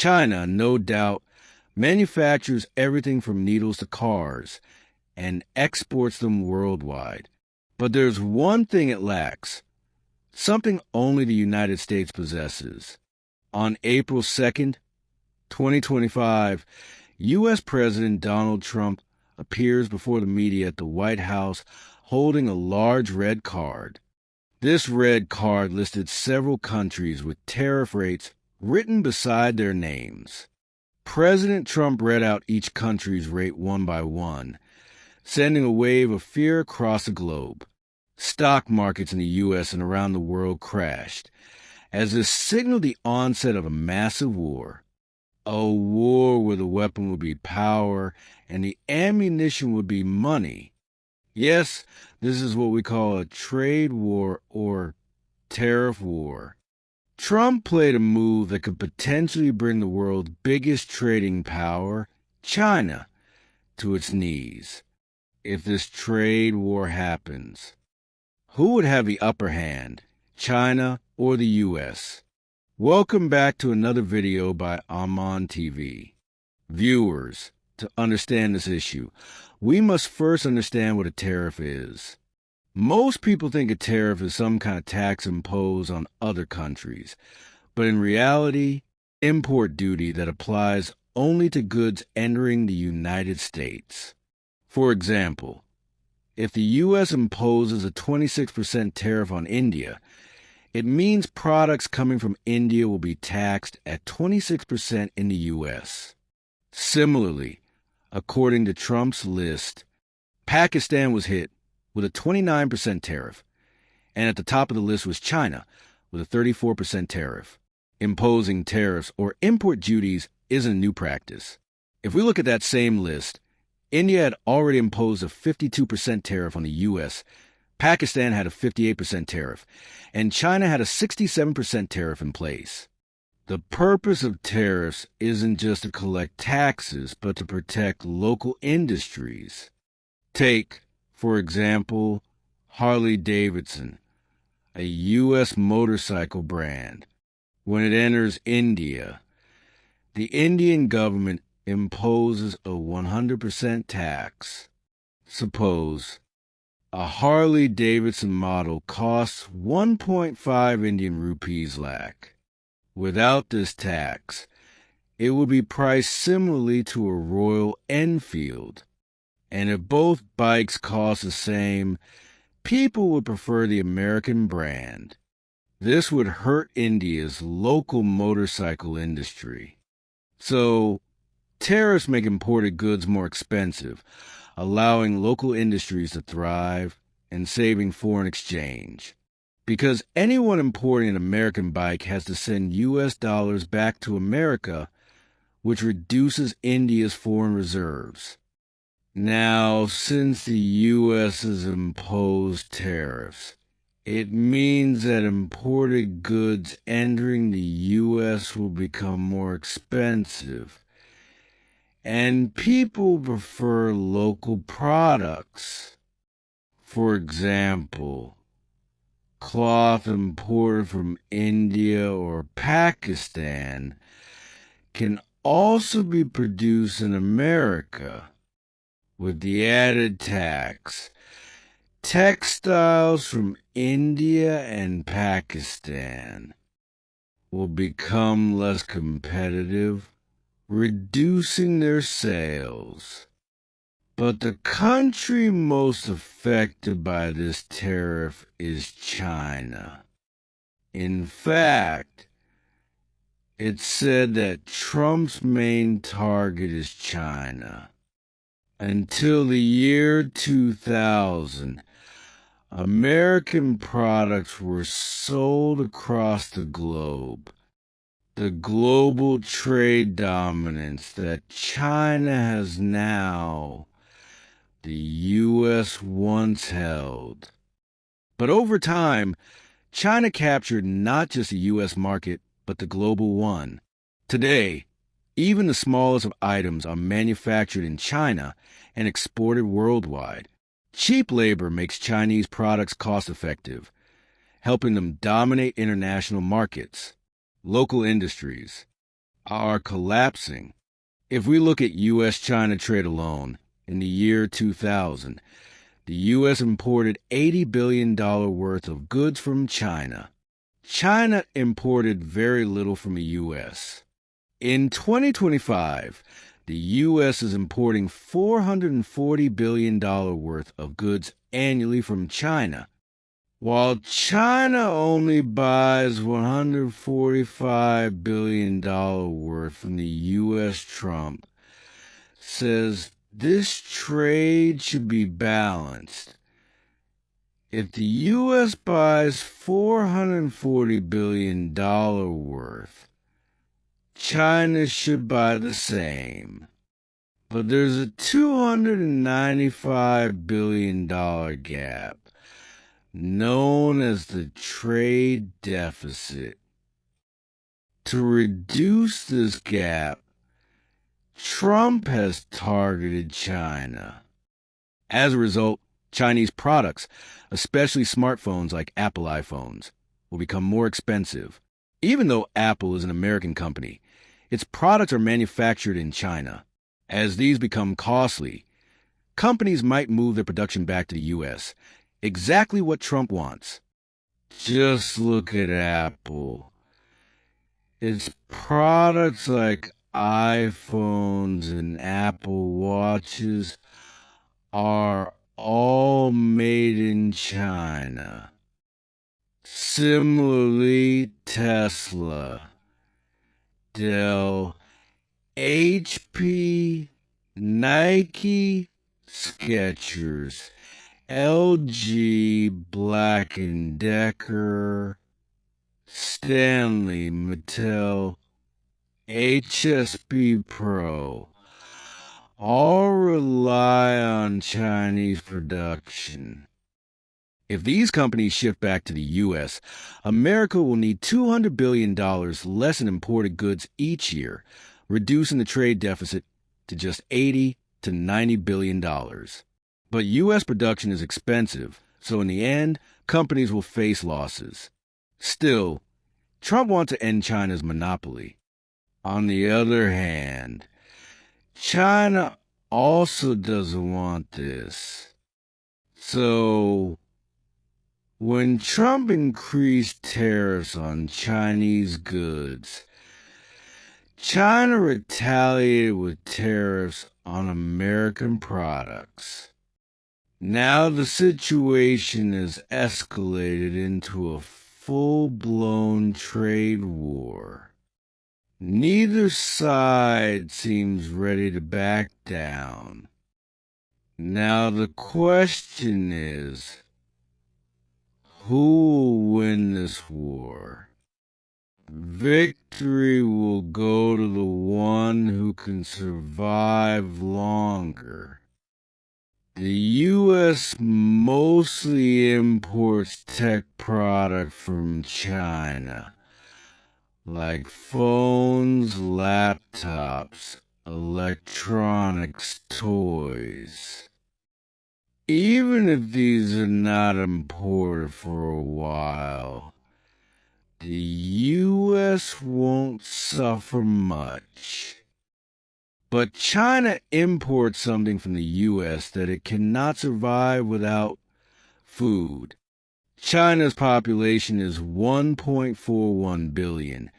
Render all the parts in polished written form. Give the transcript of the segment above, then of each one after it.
China, no doubt, manufactures everything from needles to cars and exports them worldwide. But there's one thing it lacks, something only the United States possesses. On April 2nd, 2025, U.S. President Donald Trump appears before the media at the White House holding a large red card. This red card listed several countries with tariff rates written beside their names. President Trump read out each country's rate one by one, sending a wave of fear across the globe. Stock markets in the U.S. and around the world crashed, as this signaled the onset of a massive war. A war where the weapon would be power and the ammunition would be money. Yes, this is what we call a trade war or tariff war. Trump played a move that could potentially bring the world's biggest trading power, China, to its knees. If this trade war happens, who would have the upper hand, China or the U.S.? Welcome back to another video by ZemTV. Viewers, to understand this issue, we must first understand what a tariff is. Most people think a tariff is some kind of tax imposed on other countries, but in reality, import duty that applies only to goods entering the United States. For example, if the U.S. imposes a 26% tariff on India, it means products coming from India will be taxed at 26% in the U.S. Similarly, according to Trump's list, Pakistan was hit with a 29% tariff, and at the top of the list was China with a 34% tariff. Imposing tariffs or import duties isn't a new practice. If we look at that same list, India had already imposed a 52% tariff on the U.S., Pakistan had a 58% tariff, and China had a 67% tariff in place. The purpose of tariffs isn't just to collect taxes, but to protect local industries. Take, for example, Harley-Davidson, a U.S. motorcycle brand. When it enters India, the Indian government imposes a 100% tax. Suppose a Harley-Davidson model costs 1.5 Indian rupees lakh. Without this tax, it would be priced similarly to a Royal Enfield. And if both bikes cost the same, people would prefer the American brand. This would hurt India's local motorcycle industry. So, tariffs make imported goods more expensive, allowing local industries to thrive and saving foreign exchange. Because anyone importing an American bike has to send U.S. dollars back to America, which reduces India's foreign reserves. Now, since the U.S. has imposed tariffs, it means that imported goods entering the U.S. will become more expensive, and people prefer local products. For example, cloth imported from India or Pakistan can also be produced in America. With the added tax, textiles from India and Pakistan will become less competitive, reducing their sales. But the country most affected by this tariff is China. In fact, it's said that Trump's main target is China. Until the year 2000, American products were sold across the globe. The global trade dominance that China has now, the U.S. once held. But over time, China captured not just the U.S. market, but the global one. Today, even the smallest of items are manufactured in China and exported worldwide. Cheap labor makes Chinese products cost-effective, helping them dominate international markets. Local industries, are collapsing. If we look at U.S.-China trade alone, in the year 2000, the U.S. imported $80 billion worth of goods from China. China imported very little from the U.S. In 2025, the U.S. is importing $440 billion worth of goods annually from China, while China only buys $145 billion worth from the U.S. Trump says this trade should be balanced. If the U.S. buys $440 billion worth, China should buy the same. But there's a $295 billion gap, known as the trade deficit. To reduce this gap, Trump has targeted China. As a result, Chinese products, especially smartphones like Apple iPhones, will become more expensive. Even though Apple is an American company, its products are manufactured in China. As these become costly, companies might move their production back to the U.S., exactly what Trump wants. Just look at Apple. Its products like iPhones and Apple Watches are all made in China. Similarly, Tesla, Dell, HP, Nike, Skechers, LG, Black & Decker, Stanley, Mattel, HSB Pro, all rely on Chinese production. If these companies shift back to the U.S., America will need $200 billion less in imported goods each year, reducing the trade deficit to just $80 to $90 billion. But U.S. production is expensive, so in the end, companies will face losses. Still, Trump wants to end China's monopoly. On the other hand, China also doesn't want this. So, when Trump increased tariffs on Chinese goods, China retaliated with tariffs on American products. Now the situation has escalated into a full-blown trade war. Neither side seems ready to back down. Now the question is, who will win this war? Victory will go to the one who can survive longer. The U.S. mostly imports tech products from China, like phones, laptops, electronics, toys. Even if these are not imported for a while, the U.S. won't suffer much. But China imports something from the U.S. that it cannot survive without: food. China's population is 1.41 billion,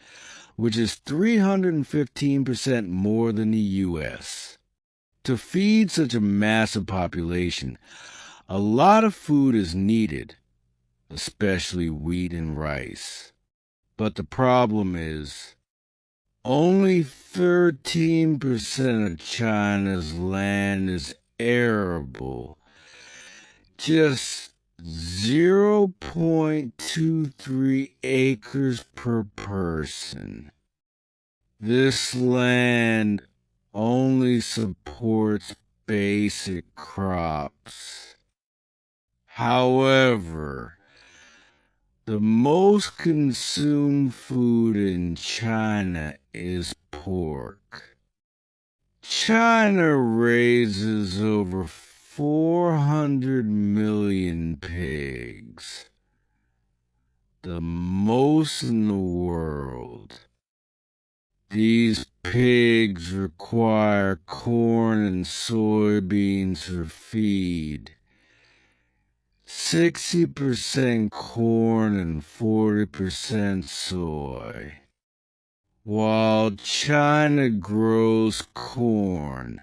which is 315% more than the U.S. To feed such a massive population, a lot of food is needed, especially wheat and rice. But the problem is, only 13% of China's land is arable. Just 0.23 acres per person. This land only supports basic crops. However, the most consumed food in China is pork. China raises over 400 million pigs, the most in the world. These pigs require corn and soybeans for feed. 60% corn and 40% soy. While China grows corn,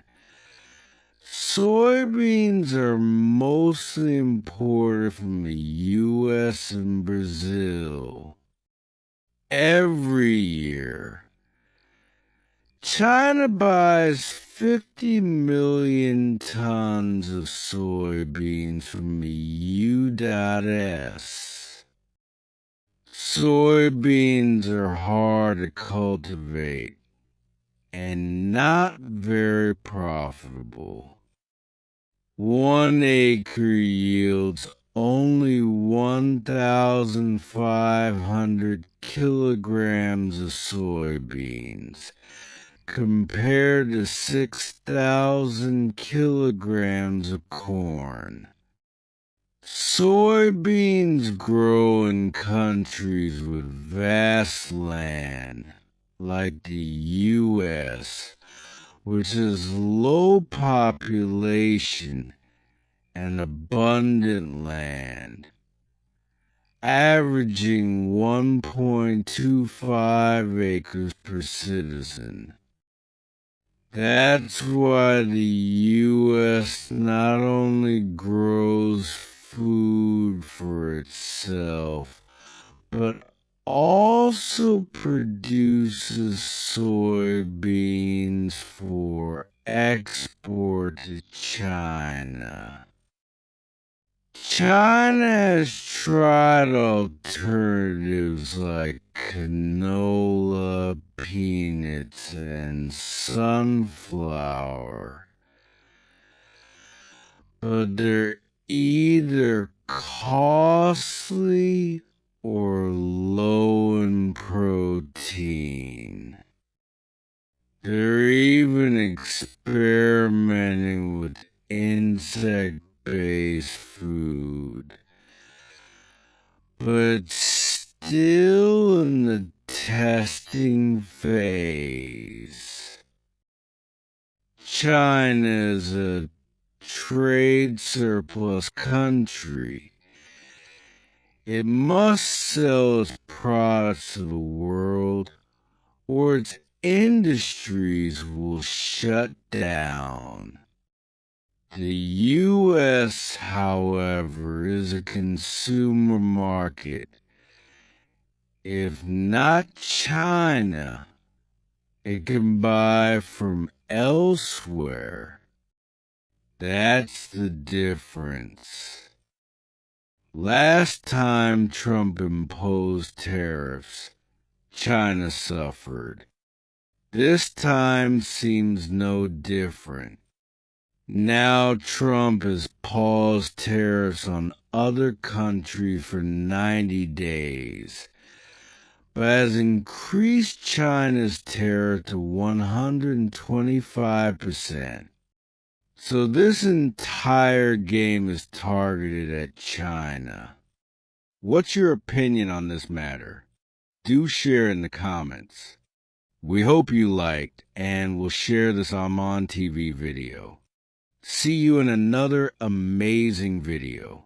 soybeans are mostly imported from the U.S. and Brazil. Every year, China buys 50 million tons of soybeans from the U.S. Soybeans are hard to cultivate and not very profitable. 1 acre yields only 1,500 kilograms of soybeans, compared to 6,000 kilograms of corn. Soybeans grow in countries with vast land, like the U.S., which has low population and abundant land, averaging 1.25 acres per citizen. That's why the U.S. not only grows food for itself, but also produces soybeans for export to China. China has tried alternatives like canola, peanuts, and sunflower, but they're either costly or low in protein. They're even experimenting with insect-based food, but still in the testing phase. China is a trade surplus country. It must sell its products to the world, or its industries will shut down. The U.S., however, is a consumer market. If not China, it can buy from elsewhere. That's the difference. Last time Trump imposed tariffs, China suffered. This time seems no different. Now Trump has paused tariffs on other countries for 90 days, but has increased China's tariff to 125%. So this entire game is targeted at China. What's your opinion on this matter? Do share in the comments. We hope you liked and will share this ZemTV video. See you in another amazing video.